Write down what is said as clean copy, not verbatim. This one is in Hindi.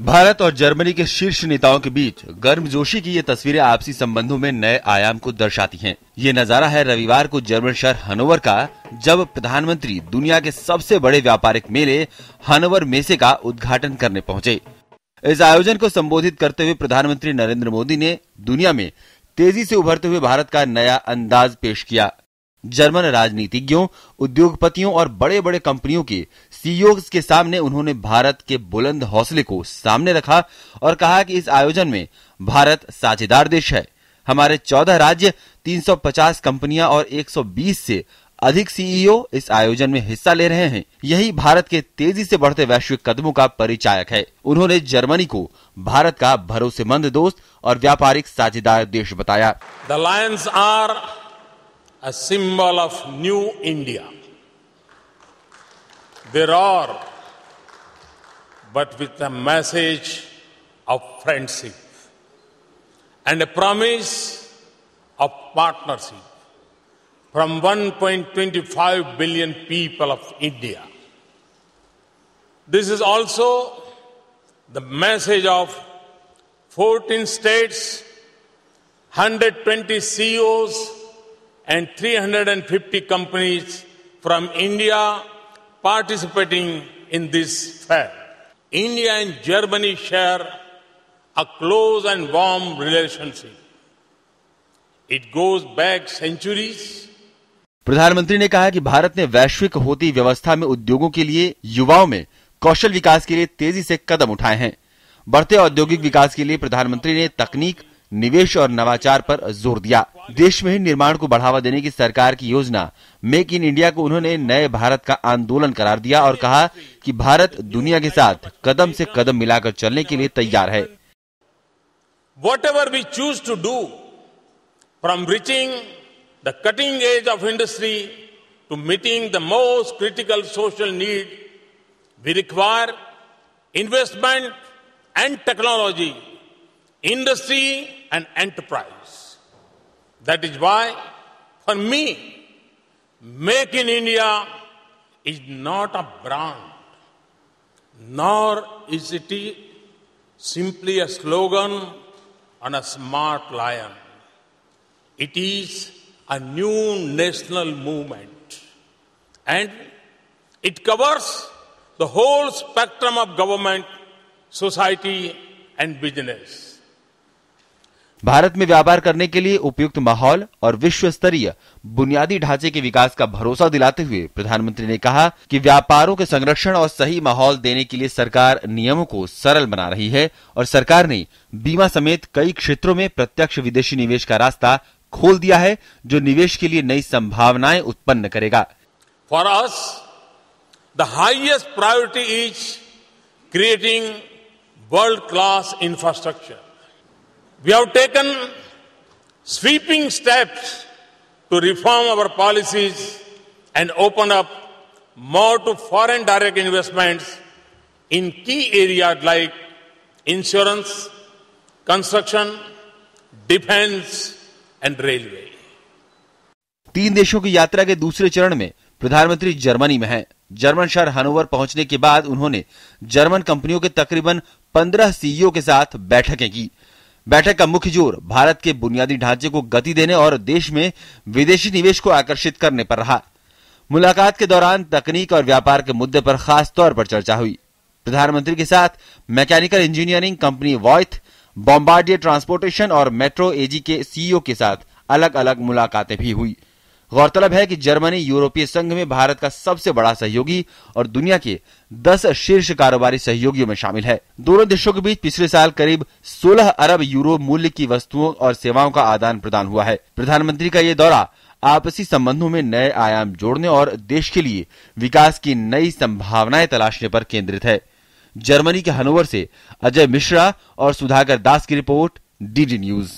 भारत और जर्मनी के शीर्ष नेताओं के बीच गर्मजोशी की ये तस्वीरें आपसी संबंधों में नए आयाम को दर्शाती हैं। ये नजारा है रविवार को जर्मन शहर हनोवर का, जब प्रधानमंत्री दुनिया के सबसे बड़े व्यापारिक मेले हनोवर मेसे का उद्घाटन करने पहुंचे। इस आयोजन को संबोधित करते हुए प्रधानमंत्री नरेंद्र मोदी ने दुनिया में तेजी से उभरते हुए भारत का नया अंदाज पेश किया। जर्मन राजनीतिज्ञों, उद्योगपतियों और बड़े बड़े कंपनियों के सीईओज के सामने उन्होंने भारत के बुलंद हौसले को सामने रखा और कहा कि इस आयोजन में भारत साझेदार देश है। हमारे 14 राज्य, 350 कंपनियां और 120 से अधिक सीईओ इस आयोजन में हिस्सा ले रहे हैं। यही भारत के तेजी से बढ़ते वैश्विक कदमों का परिचायक है। उन्होंने जर्मनी को भारत का भरोसेमंद दोस्त और व्यापारिक साझेदार देश बताया। The lions are a symbol of new India. They roar, but with a message of friendship and a promise of partnership from 1.25 billion people of India. This is also the message of 14 states, 120 CEOs, and 350 companies from India participating in this fair. India and Germany share a close and warm relationship. It goes back centuries. प्रधानमंत्री ने कहा कि भारत ने वैश्विक होती व्यवस्था में उद्योगों के लिए, युवाओं में कौशल विकास के लिए तेजी से कदम उठाए हैं। बढ़ते औद्योगिक विकास के लिए प्रधानमंत्री ने तकनीक, निवेश और नवाचार पर जोर दिया। देश में ही निर्माण को बढ़ावा देने की सरकार की योजना मेक इन इंडिया को उन्होंने नए भारत का आंदोलन करार दिया और कहा कि भारत दुनिया के साथ कदम से कदम मिलाकर चलने के लिए तैयार है। Whatever we choose to do, from reaching the cutting edge of industry to meeting the most critical social need, we require investment and technology, industry and enterprise. That is why, for me, Make in India is not a brand, nor is it simply a slogan on a smart lion. It is a new national movement, and it covers the whole spectrum of government, society and business. Bharat में व्यापार करने के लिए उपयुक्त माहौल और विश्व स्तरीय बुनियादी ढांचे के विकास का भरोसा दिलाते हुए प्रधानमंत्री ने कहा कि व्यापारों के संरक्षण और सही माहौल देने के लिए सरकार नियमों को सरल बना रही है और सरकार ने बीमा समेत कई क्षेत्रों में प्रत्यक्ष विदेशी निवेश का रास्ता खोल दिया है, जो निवेश के लिए नई संभावनाएं उत्पन्न करेगा। For us, the highest priority is creating world-class infrastructure. We have taken sweeping steps to reform our policies and open up more to foreign direct investments in key areas like insurance, construction, defense and railway. 3 देशों की यात्रा के दूसरे चरण में प्रधानमंत्री जर्मनी में हैं। जर्मन शहर हनोवर पहुंचने के बाद उन्होंने जर्मन कंपनियों के तकरीबन 15 सीईओ के साथ बैठकें की। बैठक का मुख्य जोर भारत के बुनियादी ढांचे को गति देने और देश में विदेशी निवेश को आकर्षित करने पर रहा। मुलाकात के दौरान तकनीक और व्यापार के मुद्दे पर खास तौर पर चर्चा हुई। प्रधानमंत्री के साथ mechanical engineering company Voith, Bombardier transportation और मेट्रो एजी के सीईओ के साथ अलग अलग मुलाकातें भी हुई। गौरतलब है कि जर्मनी यूरोपीय संघ में भारत का सबसे बड़ा सहयोगी और दुनिया के 10 शीर्ष कारोबारी सहयोगियों में शामिल है। दोनों देशों के बीच पिछले साल करीब 16 अरब यूरो मूल्य की वस्तुओं और सेवाओं का आदान प्रदान हुआ है। प्रधानमंत्री का ये दौरा आपसी संबंधों में नए आयाम जोड़ने और देश के लिए विकास की नई संभावनाएं तलाशने पर केंद्रित है। जर्मनी के हनोवर से अजय मिश्रा और सुधाकर दास की रिपोर्ट, डीडी न्यूज।